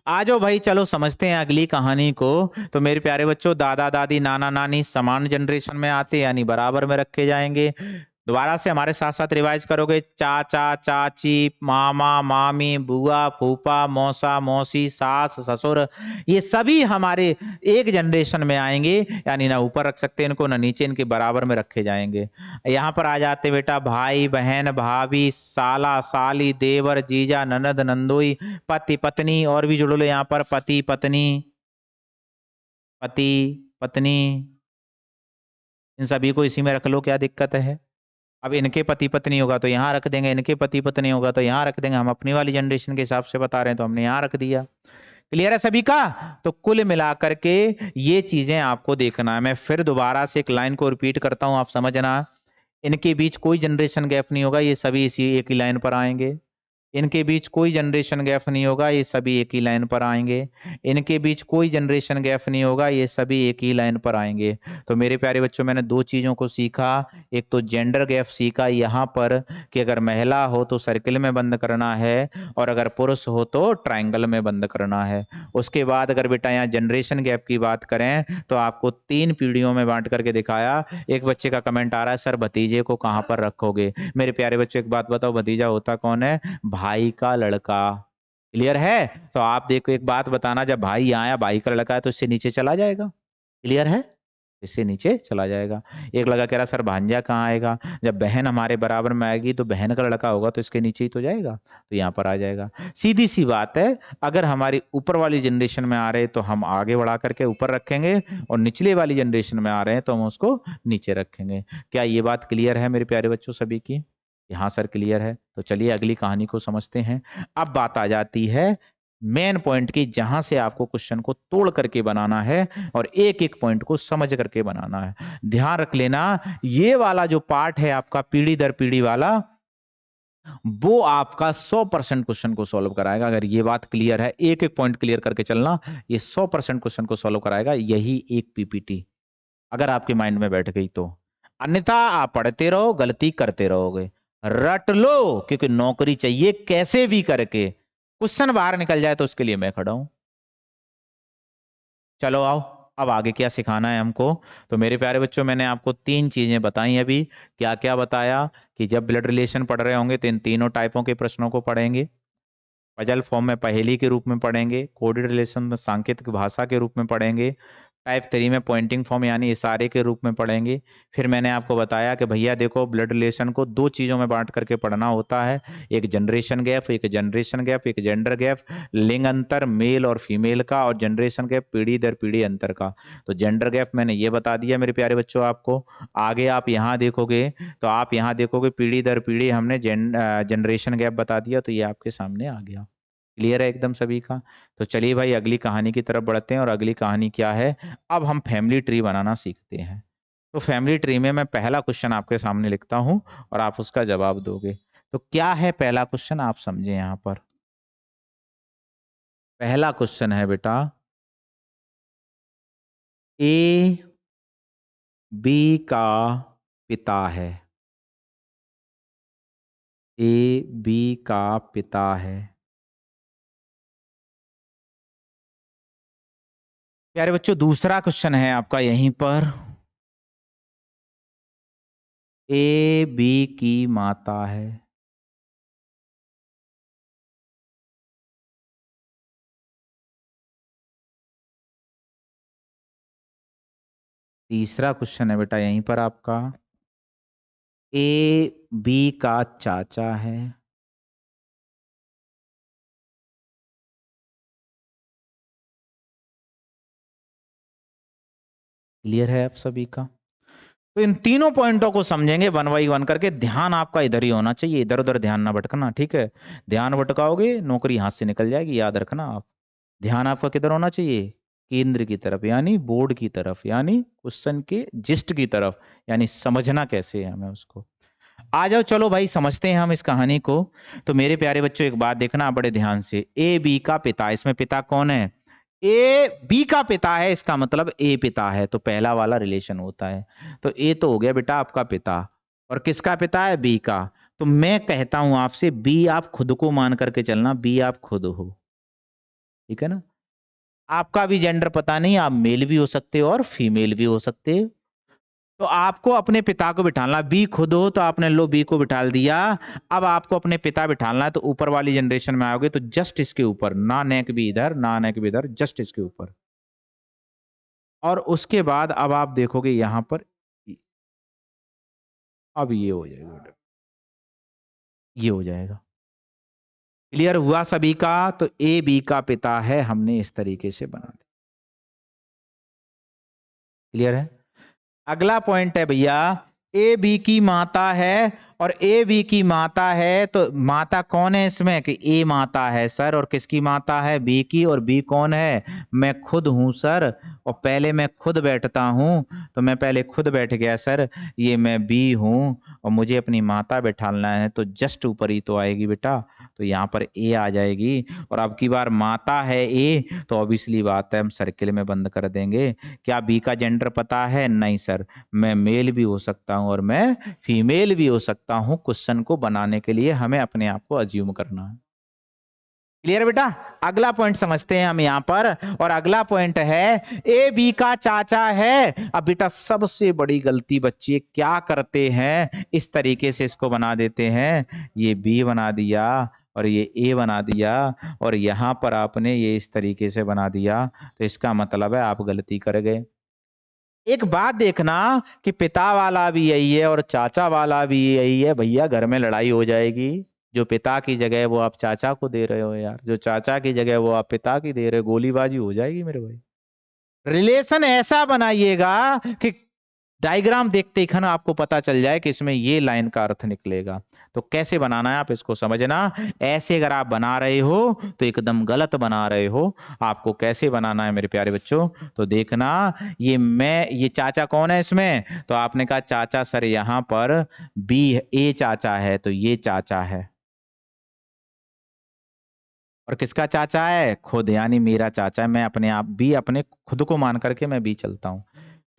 आ जाओ भाई, चलो समझते हैं अगली कहानी को। तो मेरे प्यारे बच्चों, दादा दादी नाना नानी समान जनरेशन में आते यानी बराबर में रखे जाएंगे। दोबारा से हमारे साथ साथ रिवाइज करोगे। चाचा चाची, मामा मामी, बुआ फूफा, मौसा मौसी, सास ससुर, ये सभी हमारे एक जनरेशन में आएंगे, यानी ना ऊपर रख सकते इनको ना नीचे, इनके बराबर में रखे जाएंगे। यहाँ पर आ जाते बेटा भाई बहन भाभी, साला साली, देवर जीजा, ननद नंदोई, पति पत्नी, और भी जुड़ लो यहाँ पर, पति पत्नी, पति पत्नी, इन सभी को इसी में रख लो, क्या दिक्कत है। अब इनके पति पत्नी होगा तो यहाँ रख देंगे, इनके पति पत्नी होगा तो यहाँ रख देंगे। हम अपनी वाली जनरेशन के हिसाब से बता रहे हैं तो हमने यहाँ रख दिया। क्लियर है सभी का? तो कुल मिलाकर के ये चीजें आपको देखना है। मैं फिर दोबारा से एक लाइन को रिपीट करता हूं, आप समझना। इनके बीच कोई जनरेशन गैप नहीं होगा, ये सभी इसी एक ही लाइन पर आएंगे। इनके बीच कोई जनरेशन गैप नहीं होगा, ये सभी एक ही लाइन पर आएंगे। इनके बीच कोई जनरेशन गैप नहीं होगा, ये सभी एक ही लाइन पर आएंगे। तो मेरे प्यारे बच्चों, मैंने दो चीजों को सीखा। एक तो जेंडर गैप सीखा यहाँ पर कि अगर महिला हो तो सर्किल में बंद करना है, और अगर पुरुष हो तो ट्रायंगल में बंद करना है। उसके बाद अगर बेटा यहाँ जनरेशन गैप की बात करें तो आपको 3 पीढ़ियों में बांट करके दिखाया। एक बच्चे का कमेंट आ रहा है, सर भतीजे को कहां पर रखोगे? मेरे प्यारे बच्चों, एक बात बताओ, भतीजा होता कौन है? भाई का लड़का। क्लियर है? तो आप देखो, एक बात बताना, जब भाई आया, भाई का लड़का है तो इससे नीचे चला जाएगा। क्लियर है? इससे नीचे चला जाएगा। एक लड़का कह रहा सर भांजा कहाँ आएगा? जब बहन हमारे बराबर में आएगी तो बहन का लड़का होगा तो इसके नीचे ही तो जाएगा, तो यहाँ पर आ जाएगा। सीधी सी बात है। अगर हमारी ऊपर वाली जनरेशन में आ रहे तो हम आगे बढ़ा करके ऊपर रखेंगे, और निचले वाली जनरेशन में आ रहे हैं तो हम उसको नीचे रखेंगे। क्या ये बात क्लियर है मेरे प्यारे बच्चों सभी की? हाँ सर क्लियर है। तो चलिए अगली कहानी को समझते हैं। अब बात आ जाती है मेन पॉइंट की, जहां से आपको क्वेश्चन को तोड़ करके बनाना है और एक एक पॉइंट को समझ करके बनाना है। ध्यान रख लेना, ये वाला जो पार्ट है आपका पीढ़ी दर पीढ़ी वाला, वो आपका 100% क्वेश्चन को सॉल्व कराएगा। अगर ये बात क्लियर है, एक एक पॉइंट क्लियर करके चलना, ये 100% क्वेश्चन को सॉल्व कराएगा, यही एक पीपीटी अगर आपके माइंड में बैठ गई तो। अन्यथा आप पढ़ते रहो, गलती करते रहोगे। रट लो, क्योंकि नौकरी चाहिए कैसे भी करके। क्वेश्चन बाहर निकल जाए तो उसके लिए मैं खड़ा हूं। चलो आओ, अब आगे क्या सिखाना है हमको। तो मेरे प्यारे बच्चों, मैंने आपको 3 चीजें बताई अभी। क्या क्या बताया? कि जब ब्लड रिलेशन पढ़ रहे होंगे तो इन तीनों टाइपों के प्रश्नों को पढ़ेंगे। पजल फॉर्म में पहेली के रूप में पढ़ेंगे, कोडेड रिलेशन में सांकेतिक भाषा के रूप में पढ़ेंगे, टाइप 3 में पॉइंटिंग फॉर्म यानी इशारे के रूप में पढ़ेंगे। फिर मैंने आपको बताया कि भैया देखो, ब्लड रिलेशन को 2 चीजों में बांट करके पढ़ना होता है, एक जनरेशन गैप, एक जनरेशन गैप, एक जेंडर गैप, लिंग अंतर मेल और फीमेल का, और जनरेशन गैप पीढ़ी दर पीढ़ी अंतर का। तो जेंडर गैप मैंने ये बता दिया मेरे प्यारे बच्चों आपको। आगे आप यहाँ देखोगे तो आप यहाँ देखोगे पीढ़ी दर पीढ़ी हमने जनरेशन गैप बता दिया, तो ये आपके सामने आ गया। क्लियर है एकदम सभी का? तो चलिए भाई अगली कहानी की तरफ बढ़ते हैं। और अगली कहानी क्या है? अब हम फैमिली ट्री बनाना सीखते हैं। तो फैमिली ट्री में मैं पहला क्वेश्चन आपके सामने लिखता हूं और आप उसका जवाब दोगे। तो क्या है पहला क्वेश्चन, आप समझे यहां पर। पहला क्वेश्चन है बेटा, ए बी का पिता है। ए बी का पिता है। प्यारे बच्चों, दूसरा क्वेश्चन है आपका यहीं पर, ए बी की माता है। तीसरा क्वेश्चन है बेटा यहीं पर आपका, ए बी का चाचा है। क्लियर है आप सभी का? तो इन तीनों पॉइंटों को समझेंगे वन बाई वन करके। ध्यान आपका इधर ही होना चाहिए, इधर उधर ध्यान ना भटकना, ठीक है? ध्यान भटकाओगे नौकरी हाथ से निकल जाएगी, याद रखना आप। ध्यान आपका किधर होना चाहिए? केंद्र की तरफ, यानी बोर्ड की तरफ, यानी क्वेश्चन के जिस्ट की तरफ, यानी समझना कैसे है हमें उसको। आ जाओ, चलो भाई समझते हैं हम इस कहानी को। तो मेरे प्यारे बच्चों, एक बात देखना बड़े ध्यान से। ए बी का पिता, इसमें पिता कौन है? ए बी का पिता है, इसका मतलब ए पिता है, तो पहला वाला रिलेशन होता है। तो ए तो हो गया बेटा आपका पिता, और किसका पिता है? बी का। तो मैं कहता हूं आपसे बी आप खुद को मान करके चलना, बी आप खुद हो, ठीक है ना। आपका भी जेंडर पता नहीं, आप मेल भी हो सकते हो और फीमेल भी हो सकते हो। तो आपको अपने पिता को बिठाना, बी खुद हो तो आपने लो बी को बिठा दिया। अब आपको अपने पिता बिठाना है, तो ऊपर वाली जनरेशन में आओगे तो जस्ट इसके ऊपर, ना नेक भी इधर ना नेक भी इधर, जस्ट इसके ऊपर। और उसके बाद अब आप देखोगे यहां पर, अब ये हो जाएगा बेटा, ये हो जाएगा। क्लियर हुआ सभी का? तो ए बी का पिता है, हमने इस तरीके से बना दिया। क्लियर है? अगला पॉइंट है भैया, ए बी की माता है, और ए बी की माता है, तो माता कौन है इसमें? कि ए माता है सर, और किसकी माता है? बी की। और बी कौन है? मैं खुद हूं सर, और पहले मैं खुद बैठता हूं, तो मैं पहले खुद बैठ गया सर, ये मैं बी हूं, और मुझे अपनी माता बैठाना है, तो जस्ट ऊपर ही तो आएगी बेटा, तो यहाँ पर ए आ जाएगी। और अब की बार माता है ए, तो ऑब्वियसली बात है हम सर्किल में बंद कर देंगे। क्या बी का जेंडर पता है? नहीं सर, मैं मेल भी हो सकता हूं और मैं फीमेल भी हो सकता हूं। क्वेश्चन को बनाने के लिए हमें अपने आप को अज्यूम करना है। क्लियर बेटा? अगला पॉइंट समझते हैं हम यहां पर, और अगला पॉइंट है ए बी का चाचा है। अब बेटा सबसे बड़ी गलती बच्चे क्या करते हैं, इस तरीके से इसको बना देते हैं, ये बी बना दिया और ये ए बना दिया, और यहां पर आपने ये इस तरीके से बना दिया, तो इसका मतलब है आप गलती कर गए। एक बात देखना कि पिता वाला भी यही है और चाचा वाला भी यही है, भैया घर में लड़ाई हो जाएगी। जो पिता की जगह है वो आप चाचा को दे रहे हो यार, जो चाचा की जगह है वो आप पिता की दे रहे हो, गोलीबाजी हो जाएगी मेरे भाई। रिलेशन ऐसा बनाइएगा कि डायग्राम देखते ही खन आपको पता चल जाए कि इसमें ये लाइन का अर्थ निकलेगा। तो कैसे बनाना है आप इसको समझना। ऐसे अगर आप बना रहे हो तो एकदम गलत बना रहे हो। आपको कैसे बनाना है मेरे प्यारे बच्चों, तो देखना, ये चाचा कौन है इसमें? तो आपने कहा चाचा सर यहां पर बी ए चाचा है, तो ये चाचा है। और किसका चाचा है? खुद, यानी मेरा चाचा है। मैं अपने आप भी, अपने खुद को मान करके मैं भी चलता हूं।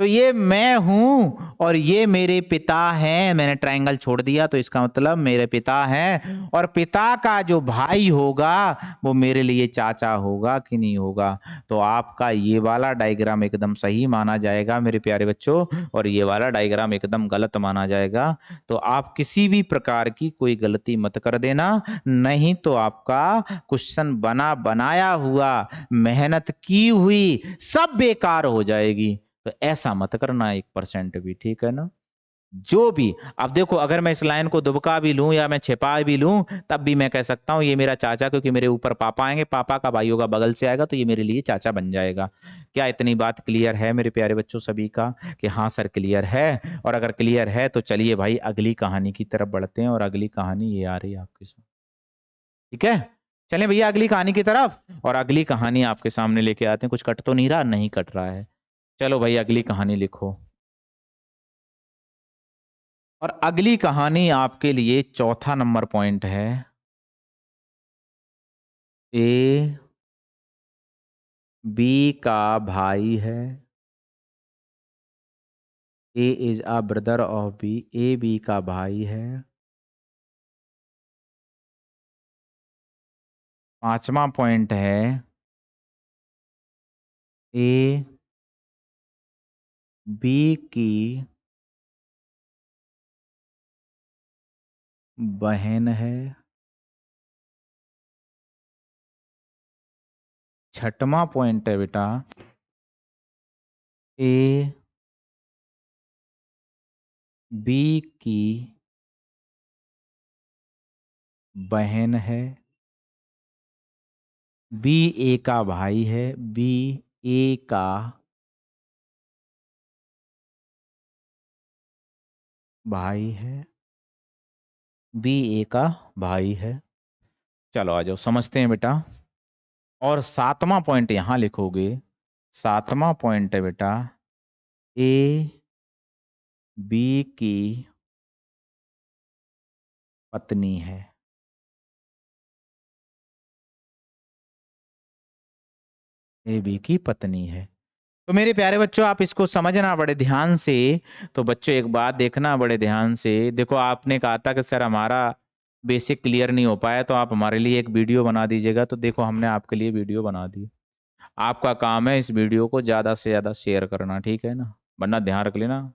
तो ये मैं हूं और ये मेरे पिता हैं। मैंने ट्रायंगल छोड़ दिया, तो इसका मतलब मेरे पिता हैं, और पिता का जो भाई होगा वो मेरे लिए चाचा होगा कि नहीं होगा। तो आपका ये वाला डायग्राम एकदम सही माना जाएगा मेरे प्यारे बच्चों, और ये वाला डायग्राम एकदम गलत माना जाएगा। तो आप किसी भी प्रकार की कोई गलती मत कर देना, नहीं तो आपका क्वेश्चन बना बनाया हुआ, मेहनत की हुई सब बेकार हो जाएगी। तो ऐसा मत करना 1% भी, ठीक है ना। जो भी, अब देखो अगर मैं इस लाइन को दुबका भी लूं या मैं छिपा भी लूं, तब भी मैं कह सकता हूं ये मेरा चाचा, क्योंकि मेरे ऊपर पापा आएंगे, पापा का भाई होगा बगल से आएगा, तो ये मेरे लिए चाचा बन जाएगा। क्या इतनी बात क्लियर है मेरे प्यारे बच्चों सभी का? कि हाँ सर क्लियर है। और अगर क्लियर है तो चलिए भाई अगली कहानी की तरफ बढ़ते हैं, और अगली कहानी ये आ रही है आपके सामने, ठीक है। चलें भैया अगली कहानी की तरफ, और अगली कहानी आपके सामने लेके आते हैं। कुछ कट तो नहीं रहा? नहीं कट रहा है। चलो भाई अगली कहानी लिखो। और अगली कहानी आपके लिए चौथा नंबर पॉइंट है। ए बी का भाई है। A is a brother of B, A B का भाई है। पांचवा पॉइंट है, ए बी की बहन है। छठवां पॉइंट है बेटा, ए बी की बहन है। बी ए का भाई है, बी ए का भाई है, बी ए का भाई है। चलो आ जाओ समझते हैं बेटा। और सातवां पॉइंट यहां लिखोगे। सातवां पॉइंट है बेटा, ए बी की पत्नी है। ए बी की पत्नी है। तो मेरे प्यारे बच्चों, आप इसको समझना बड़े ध्यान से। तो बच्चों एक बात देखना बड़े ध्यान से, देखो आपने कहा था कि सर हमारा बेसिक क्लियर नहीं हो पाया, तो आप हमारे लिए एक वीडियो बना दीजिएगा। तो देखो हमने आपके लिए वीडियो बना दी। आपका काम है इस वीडियो को ज्यादा से ज्यादा शेयर करना, ठीक है ना, वरना ध्यान रख लेना।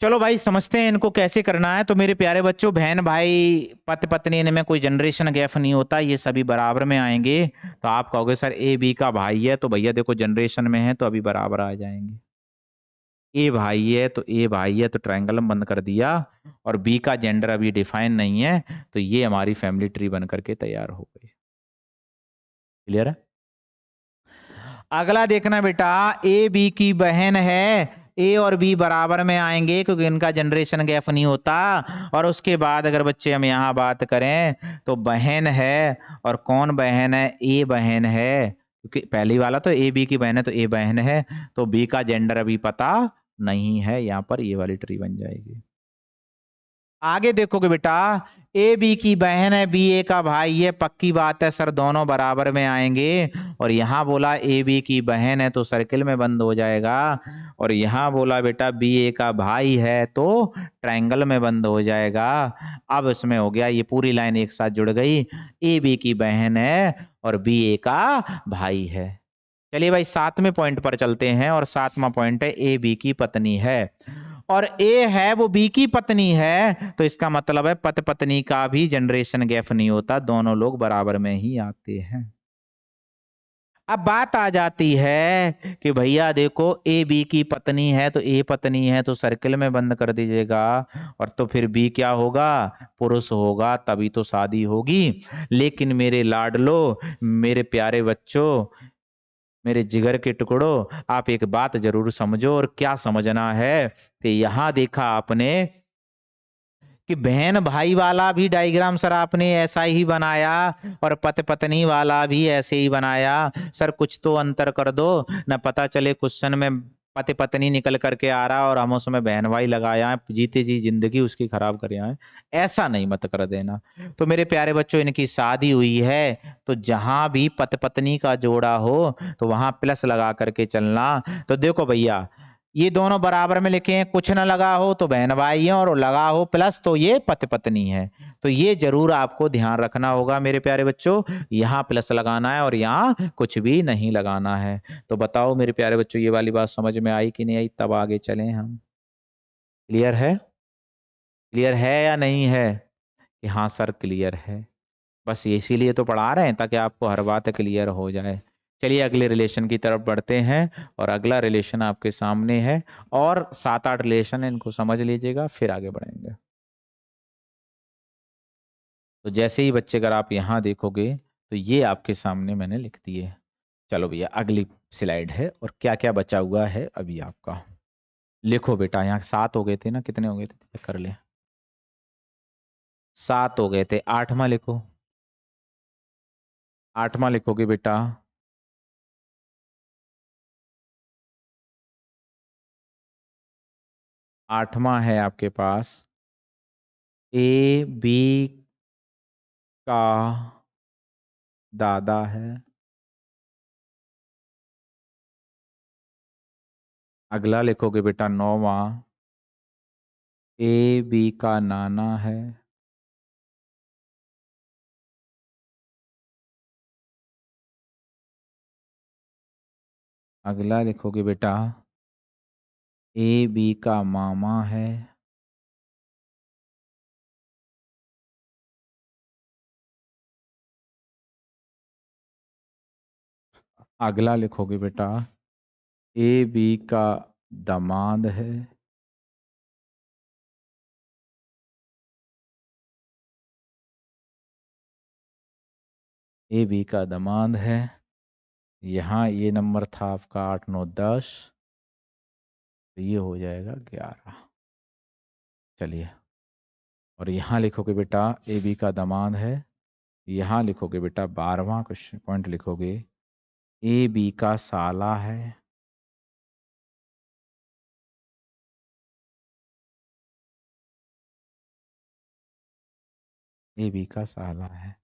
चलो भाई समझते हैं इनको कैसे करना है। तो मेरे प्यारे बच्चों, बहन भाई पति पत्नी इनमें कोई जनरेशन गैप नहीं होता, ये सभी बराबर में आएंगे। तो आप कहोगे सर ए बी का भाई है, तो भैया देखो जनरेशन में है तो अभी बराबर आ जाएंगे। ए भाई है तो ए भाई है तो ट्रायंगल हम बंद कर दिया। और बी का जेंडर अभी डिफाइन नहीं है, तो ये हमारी फैमिली ट्री बन करके तैयार हो गई। क्लियर है। अगला देखना बेटा, ए बी की बहन है। ए और बी बराबर में आएंगे क्योंकि इनका जनरेशन गैप नहीं होता। और उसके बाद अगर बच्चे हम यहाँ बात करें तो बहन है, और कौन बहन है, ए बहन है, क्योंकि पहली वाला तो ए बी की बहन है तो ए बहन है। तो बी का जेंडर अभी पता नहीं है, यहाँ पर ये वाली ट्री बन जाएगी। आगे देखोगे बेटा, ए बी की बहन है, बी ए का भाई है, पक्की बात है सर दोनों बराबर में आएंगे। और यहां बोला ए बी की बहन है तो सर्किल में बंद हो जाएगा। और यहां बोला बेटा बी ए का भाई है तो ट्रायंगल में बंद हो जाएगा। अब इसमें हो गया, ये पूरी लाइन एक साथ जुड़ गई। ए बी की बहन है और बी ए का भाई है। चलिए भाई सातवें पॉइंट पर चलते हैं, और सातवां पॉइंट है ए बी की पत्नी है। और ए है वो बी की पत्नी है, तो इसका मतलब है पति पत्नी का भी जनरेशन गैप नहीं होता, दोनों लोग बराबर में ही आते हैं। अब बात आ जाती है कि भैया देखो ए बी की पत्नी है तो ए पत्नी है तो सर्किल में बंद कर दीजिएगा। और तो फिर बी क्या होगा, पुरुष होगा, तभी तो शादी होगी। लेकिन मेरे लाडलो, मेरे प्यारे बच्चों, मेरे जिगर के टुकड़ों, आप एक बात जरूर समझो। और क्या समझना है कि यहां देखा आपने कि बहन भाई वाला भी डायग्राम सर आपने ऐसा ही बनाया, और पति पत्नी वाला भी ऐसे ही बनाया। सर कुछ तो अंतर कर दो, न पता चले क्वेश्चन में पति पत्नी निकल करके आ रहा और हम उसमें बहन भाई लगाया है, जीते जी जिंदगी उसकी खराब कर आए। ऐसा नहीं मत कर देना। तो मेरे प्यारे बच्चों, इनकी शादी हुई है तो जहां भी पति पत्नी का जोड़ा हो तो वहां प्लस लगा करके चलना। तो देखो भैया, ये दोनों बराबर में लिखे हैं, कुछ ना लगा हो तो बहन भाई है, और लगा हो प्लस तो ये पति पत्नी है। तो ये जरूर आपको ध्यान रखना होगा मेरे प्यारे बच्चों, यहाँ प्लस लगाना है और यहाँ कुछ भी नहीं लगाना है। तो बताओ मेरे प्यारे बच्चों, ये वाली बात समझ में आई कि नहीं आई, तब आगे चलें हम। क्लियर है, क्लियर है या नहीं है? कि हाँ सर क्लियर है। बस इसीलिए तो पढ़ा रहे हैं ताकि आपको हर बात क्लियर हो जाए। चलिए अगले रिलेशन की तरफ बढ़ते हैं, और अगला रिलेशन आपके सामने है। और सात आठ रिलेशन है, इनको समझ लीजिएगा फिर आगे बढ़ेंगे। तो जैसे ही बच्चे अगर आप यहाँ देखोगे तो ये आपके सामने मैंने लिख दिए। चलो भैया अगली स्लाइड है, और क्या क्या बचा हुआ है अभी आपका। लिखो बेटा, यहाँ सात हो गए थे ना, कितने हो गए थे चेक कर ले। सात हो गए थे, आठवां लिखो। आठवां लिखोगे बेटा। आठवां है आपके पास, ए बी का दादा है। अगला लिखोगे बेटा नौवां, ए बी का नाना है। अगला लिखोगे बेटा ए बी का मामा है। अगला लिखोगे बेटा ए बी का दामाद है। ए बी का दामाद है। यहाँ ये नंबर था आपका 8 9 10, तो ये हो जाएगा 11। चलिए, और यहाँ लिखोगे बेटा ए बी का दामाद है। यहाँ लिखोगे बेटा 12वां क्वेश्चन पॉइंट लिखोगे ए बी का साला है। ए बी का साला है।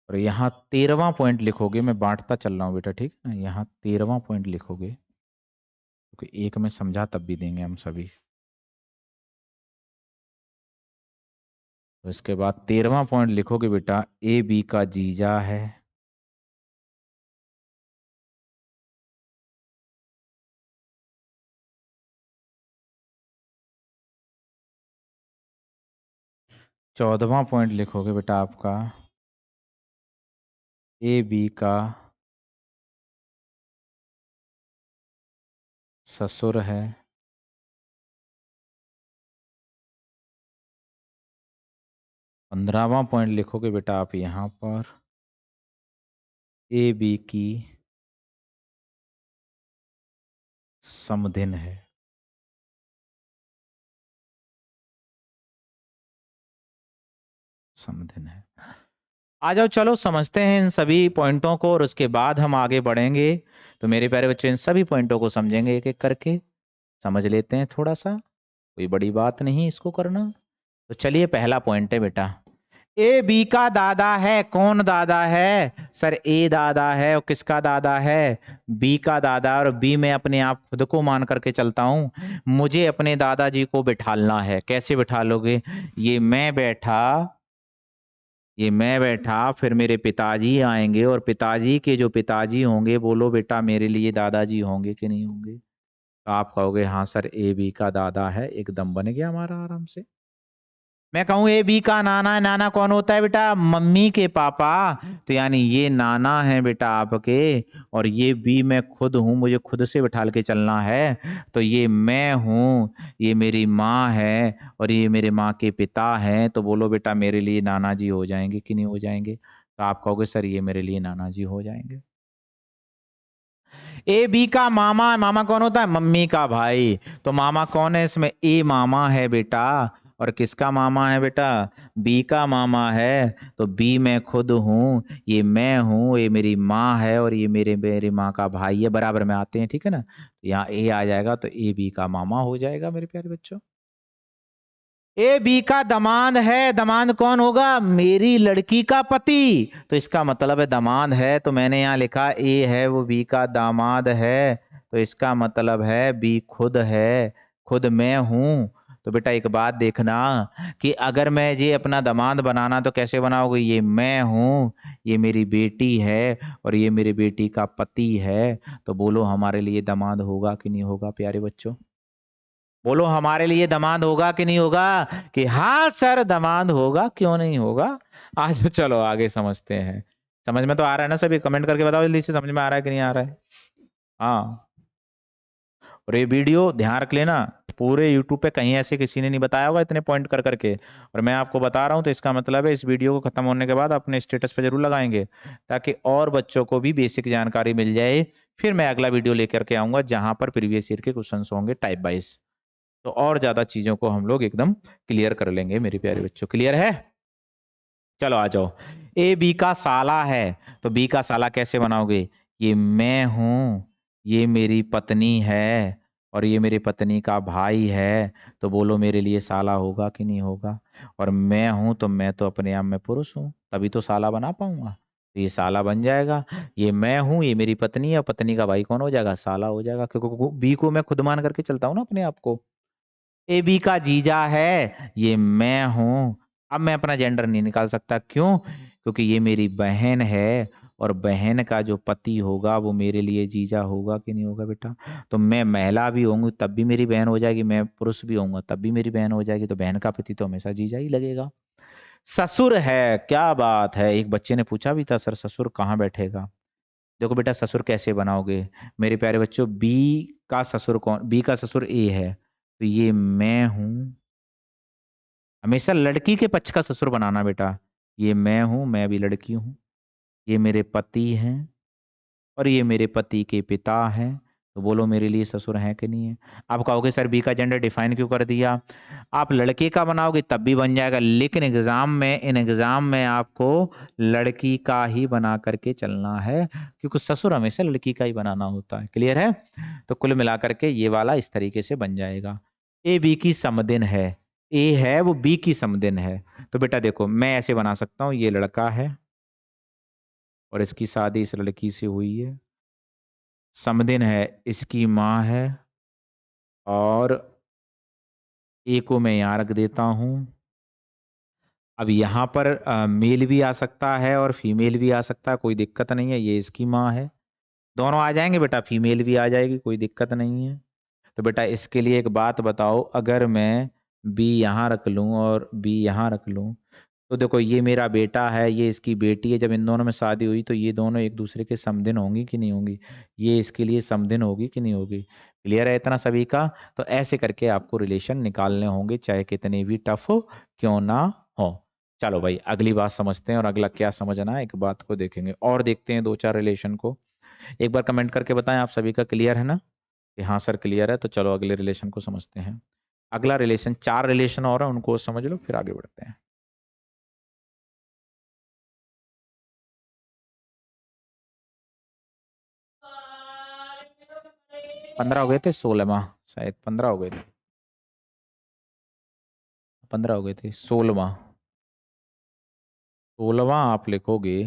और यहाँ 13वां पॉइंट लिखोगे, मैं बांटता चल रहा हूँ बेटा, ठीक है ना। यहाँ 13वां पॉइंट लिखोगे, क्योंकि एक में समझा तब भी देंगे हम सभी। तो इसके बाद 13वां पॉइंट लिखोगे बेटा, ए बी का जीजा है। चौदहवां पॉइंट लिखोगे बेटा आपका, ए बी का ससुर है। 15वां पॉइंट लिखोगे बेटा आप यहाँ पर, ए बी की समधिन है। समधिन है। आ जाओ, चलो समझते हैं इन सभी पॉइंटों को और उसके बाद हम आगे बढ़ेंगे। तो मेरे प्यारे बच्चों, इन सभी पॉइंटों को समझेंगे एक एक करके। समझ लेते हैं थोड़ा सा, कोई बड़ी बात नहीं इसको करना। तो चलिए, पहला पॉइंट है बेटा, ए बी का दादा है। कौन दादा है सर? ए दादा है। और किसका दादा है? बी का दादा। और बी में अपने आप खुद को मान करके चलता हूं। मुझे अपने दादाजी को बिठालना है। कैसे बिठा लोगे? ये मैं बैठा, फिर मेरे पिताजी आएंगे और पिताजी के जो पिताजी होंगे, बोलो बेटा मेरे लिए दादाजी होंगे कि नहीं होंगे? तो आप कहोगे हाँ सर, ए बी का दादा है। एकदम बन गया हमारा आराम से। मैं कहूँ ए बी का नाना है। नाना कौन होता है बेटा? मम्मी के पापा। तो यानी ये नाना है बेटा आपके, और ये बी मैं खुद हूं, मुझे खुद से बिठाल के चलना है। तो ये मैं हूं, ये मेरी माँ है, और ये मेरे माँ के पिता हैं। तो बोलो बेटा मेरे लिए नाना जी हो जाएंगे कि नहीं हो जाएंगे? तो आप कहोगे सर ये मेरे लिए नाना जी हो जाएंगे। ए बी का मामा। मामा कौन होता है? मम्मी का भाई। तो मामा कौन है इसमें? ए मामा है बेटा। और किसका मामा है बेटा? बी का मामा है। तो बी मैं खुद हूं, ये मैं हूं, ये मेरी माँ है, और ये मेरे मेरी माँ का भाई है। बराबर में आते हैं, ठीक है ना। तो यहाँ ए आ जाएगा, तो ए बी का मामा हो जाएगा मेरे प्यारे बच्चों। ए बी का दामाद है। दामाद कौन होगा? मेरी लड़की का पति। तो इसका मतलब है दामाद है, तो मैंने यहाँ लिखा ए है वो बी का दामाद है। तो इसका मतलब है बी खुद है, खुद मैं हूं। तो बेटा एक बात देखना, कि अगर मैं ये अपना दामाद बनाना तो कैसे बनाओगे? ये मैं हूं, ये मेरी बेटी है, और ये मेरी बेटी का पति है। तो बोलो हमारे लिए दामाद होगा कि नहीं होगा प्यारे बच्चों? बोलो हमारे लिए दामाद होगा कि नहीं होगा? कि हाँ सर दामाद होगा, क्यों नहीं होगा। आज चलो आगे समझते हैं। समझ में तो आ रहा है ना सभी? कमेंट करके बताओ जल्दी से, समझ में आ रहा है कि नहीं आ रहा है? हाँ। और ये वीडियो ध्यान रख लेना, पूरे यूट्यूब पे कहीं ऐसे किसी ने नहीं बताया होगा इतने पॉइंट कर करके, और मैं आपको बता रहा हूँ। तो इसका मतलब है इस वीडियो को खत्म होने के बाद अपने स्टेटस पे जरूर लगाएंगे, ताकि और बच्चों को भी बेसिक जानकारी मिल जाए। फिर मैं अगला वीडियो लेकर के आऊंगा, जहां पर प्रीवियस ईयर के क्वेश्चन होंगे टाइप वाइज। तो और ज्यादा चीजों को हम लोग एकदम क्लियर कर लेंगे मेरे प्यारे बच्चों। क्लियर है? चलो आ जाओ। ए बी का साला है। तो बी का साला कैसे बनाओगे? ये मैं हूं, ये मेरी पत्नी है, और ये मेरी पत्नी का भाई है। तो बोलो मेरे लिए साला होगा कि नहीं होगा? और मैं हूं तो मैं तो अपने आप में पुरुष हूं, तभी तो साला बना पाऊंगा। तो ये साला बन जाएगा। ये मैं हूं, ये मेरी पत्नी है, और पत्नी का भाई कौन हो जाएगा? साला हो जाएगा, क्योंकि बी को मैं खुद मान करके चलता हूँ ना अपने आप को। ए बी का जीजा है। ये मैं हूं। अब मैं अपना जेंडर नहीं निकाल सकता, क्यों? क्योंकि ये मेरी बहन है, और बहन का जो पति होगा वो मेरे लिए जीजा होगा कि नहीं होगा बेटा? तो मैं महिला भी होंगी तब भी मेरी बहन हो जाएगी, मैं पुरुष भी होऊंगा तब भी मेरी बहन हो जाएगी। तो बहन का पति तो हमेशा जीजा ही लगेगा। ससुर है। क्या बात है, एक बच्चे ने पूछा भी था, सर ससुर कहाँ बैठेगा? देखो बेटा, ससुर कैसे बनाओगे मेरे प्यारे बच्चों? बी का ससुर कौन? बी का ससुर ए है। तो ये मैं हूं, हमेशा लड़की के पक्ष का ससुर बनाना बेटा। ये मैं हूं, मैं भी लड़की हूं, ये मेरे पति हैं, और ये मेरे पति के पिता हैं। तो बोलो मेरे लिए ससुर हैं कि नहीं है? आप कहोगे सर बी का जेंडर डिफाइन क्यों कर दिया? आप लड़के का बनाओगे तब भी बन जाएगा, लेकिन इन एग्जाम में आपको लड़की का ही बना करके चलना है, क्योंकि ससुर हमेशा लड़की का ही बनाना होता है। क्लियर है? तो कुल मिलाकर के ये वाला इस तरीके से बन जाएगा। ए बी की समदिन है। ए है वो बी की समदिन है। तो बेटा देखो, मैं ऐसे बना सकता हूँ, ये लड़का है, और इसकी शादी इस लड़की से हुई है। समदिन है, इसकी माँ है, और ए को मैं यहाँ रख देता हूँ। अब यहाँ पर मेल भी आ सकता है और फीमेल भी आ सकता है, कोई दिक्कत नहीं है। ये इसकी माँ है, दोनों आ जाएंगे बेटा, फीमेल भी आ जाएगी, कोई दिक्कत नहीं है। तो बेटा इसके लिए एक बात बताओ, अगर मैं बी यहाँ रख लूँ और बी यहाँ रख लूँ, तो देखो ये मेरा बेटा है, ये इसकी बेटी है। जब इन दोनों में शादी हुई तो ये दोनों एक दूसरे के समधिन होंगी कि नहीं होंगी? ये इसके लिए समधिन होगी कि नहीं होगी? क्लियर है इतना सभी का? तो ऐसे करके आपको रिलेशन निकालने होंगे, चाहे कितने भी टफ हो क्यों ना हो। चलो भाई अगली बात समझते हैं, और अगला क्या समझना है एक बात को देखेंगे और देखते हैं 2-4 रिलेशन को। एक बार कमेंट करके बताएं आप सभी का क्लियर है ना कि हाँ सर क्लियर है। तो चलो अगले रिलेशन को समझते हैं। अगला रिलेशन, 4 रिलेशन और है, उनको समझ लो फिर आगे बढ़ते हैं। 15 हो गए थे, 16वां शायद 15 हो गए थे, 15 हो गए थे, 16वां। 16वां आप लिखोगे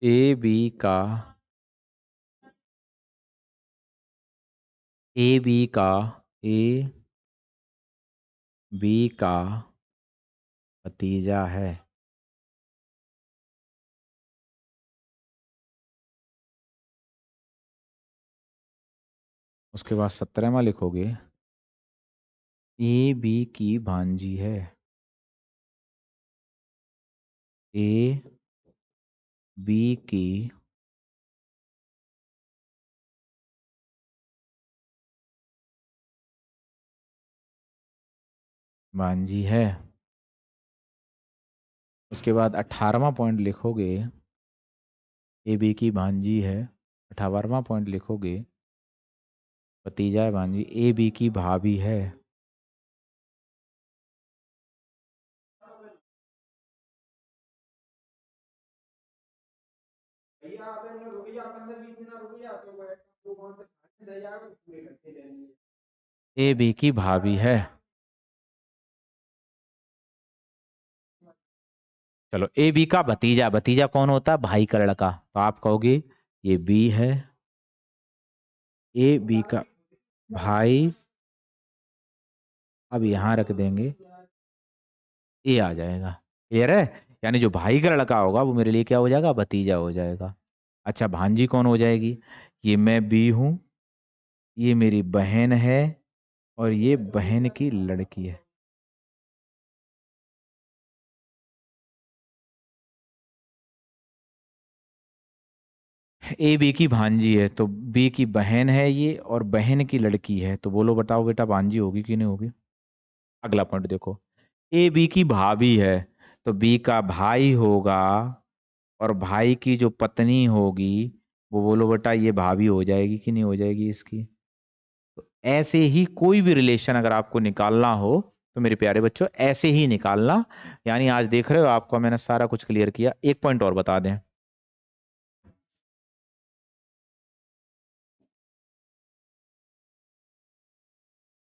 ए बी का, ए बी का, ए बी का भतीजा है। उसके बाद 17वां लिखोगे ए बी की भांजी है। ए बी की भांजी है। उसके बाद 18वां पॉइंट लिखोगे ए बी की भांजी है। 18वां पॉइंट लिखोगे भतीजा है भांजी, ए बी की भाभी है। ए बी की भाभी है। चलो ए बी का भतीजा, भतीजा कौन होता है? भाई का लड़का। तो आप कहोगे ये बी है, ए बी का भाई, अब यहां रख देंगे, ए आ जाएगा। क्लियर है? यानी जो भाई का लड़का होगा वो मेरे लिए क्या हो जाएगा? भतीजा हो जाएगा। अच्छा भांजी कौन हो जाएगी? ये मैं बी हूं, ये मेरी बहन है, और ये बहन की लड़की है। ए बी की भांजी है, तो बी की बहन है ये, और बहन की लड़की है। तो बोलो बताओ बेटा भांजी होगी कि नहीं होगी? अगला पॉइंट देखो, ए बी की भाभी है, तो बी का भाई होगा, और भाई की जो पत्नी होगी वो बोलो बेटा ये भाभी हो जाएगी कि नहीं हो जाएगी इसकी? तो ऐसे ही कोई भी रिलेशन अगर आपको निकालना हो तो मेरे प्यारे बच्चों ऐसे ही निकालना। यानी आज देख रहे हो आपको मैंने सारा कुछ क्लियर किया। एक पॉइंट और बता दें,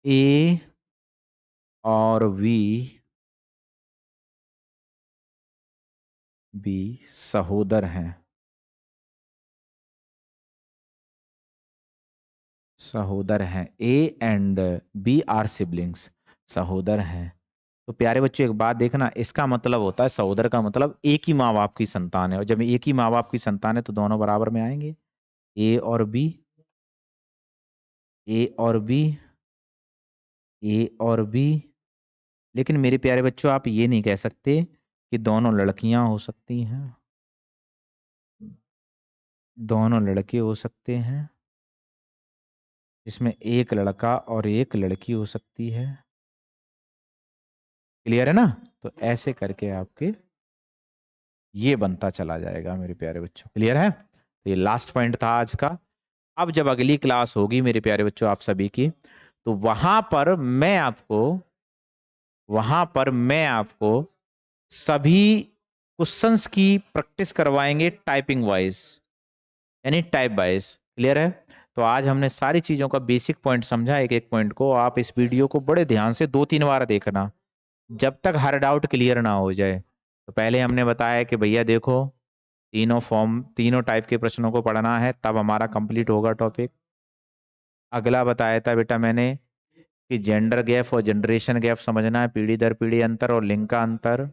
ए और बी सहोदर हैं। सहोदर हैं, A and B are siblings, सहोदर हैं। तो प्यारे बच्चों एक बात देखना, इसका मतलब होता है सहोदर का मतलब एक ही माँ बाप की संतान है, और जब एक ही माँ बाप की संतान है तो दोनों बराबर में आएंगे, ए और बी, ए और बी, ए और बी। लेकिन मेरे प्यारे बच्चों आप ये नहीं कह सकते कि दोनों लड़कियां हो सकती हैं, दोनों लड़के हो सकते हैं, इसमें एक लड़का और एक लड़की हो सकती है। क्लियर है ना? तो ऐसे करके आपके ये बनता चला जाएगा मेरे प्यारे बच्चों। क्लियर है? तो ये लास्ट पॉइंट था आज का। अब जब अगली क्लास होगी मेरे प्यारे बच्चों आप सभी की, तो वहां पर मैं आपको सभी क्वेश्चंस की प्रैक्टिस करवाएंगे टाइपिंग वाइज, यानी टाइप वाइज। क्लियर है? तो आज हमने सारी चीजों का बेसिक पॉइंट समझा, एक एक पॉइंट को। आप इस वीडियो को बड़े ध्यान से 2-3 बार देखना जब तक हर डाउट क्लियर ना हो जाए। तो पहले हमने बताया कि भैया देखो तीनों टाइप के प्रश्नों को पढ़ना है, तब हमारा कंप्लीट होगा टॉपिक। अगला बताया था बेटा मैंने कि जेंडर गैप और जनरेशन गैप समझना है, पीढ़ी दर पीढ़ी अंतर और लिंग का अंतर।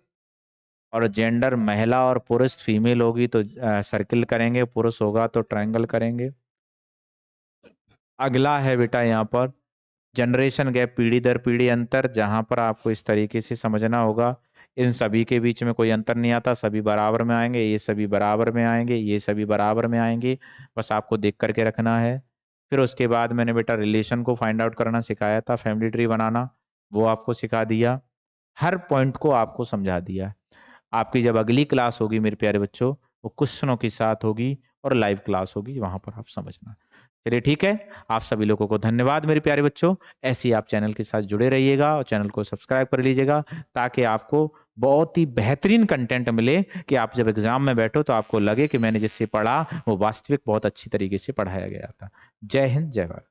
और जेंडर महिला और पुरुष, फीमेल होगी तो सर्किल करेंगे, पुरुष होगा तो ट्रायंगल करेंगे। अगला है बेटा यहाँ पर जनरेशन गैप, पीढ़ी दर पीढ़ी अंतर, जहां पर आपको इस तरीके से समझना होगा, इन सभी के बीच में कोई अंतर नहीं आता, सभी बराबर में आएंगे, ये सभी बराबर में आएंगे, ये सभी बराबर में आएंगे, बस आपको देख करके रखना है। फिर उसके बाद मैंने बेटा रिलेशन को फाइंड आउट करना सिखाया था, फैमिली ट्री बनाना वो आपको सिखा दिया, हर पॉइंट को आपको समझा दिया। आपकी जब अगली क्लास होगी मेरे प्यारे बच्चों, वो क्वेश्चनों के साथ होगी और लाइव क्लास होगी, वहां पर आप समझना। चलिए ठीक है, आप सभी लोगों को धन्यवाद मेरे प्यारे बच्चों। ऐसे ही आप चैनल के साथ जुड़े रहिएगा और चैनल को सब्सक्राइब कर लीजिएगा, ताकि आपको बहुत ही बेहतरीन कंटेंट मिले कि आप जब एग्जाम में बैठो तो आपको लगे कि मैंने जिससे पढ़ा वो वास्तविक बहुत अच्छी तरीके से पढ़ाया गया था। जय हिंद, जय भारत।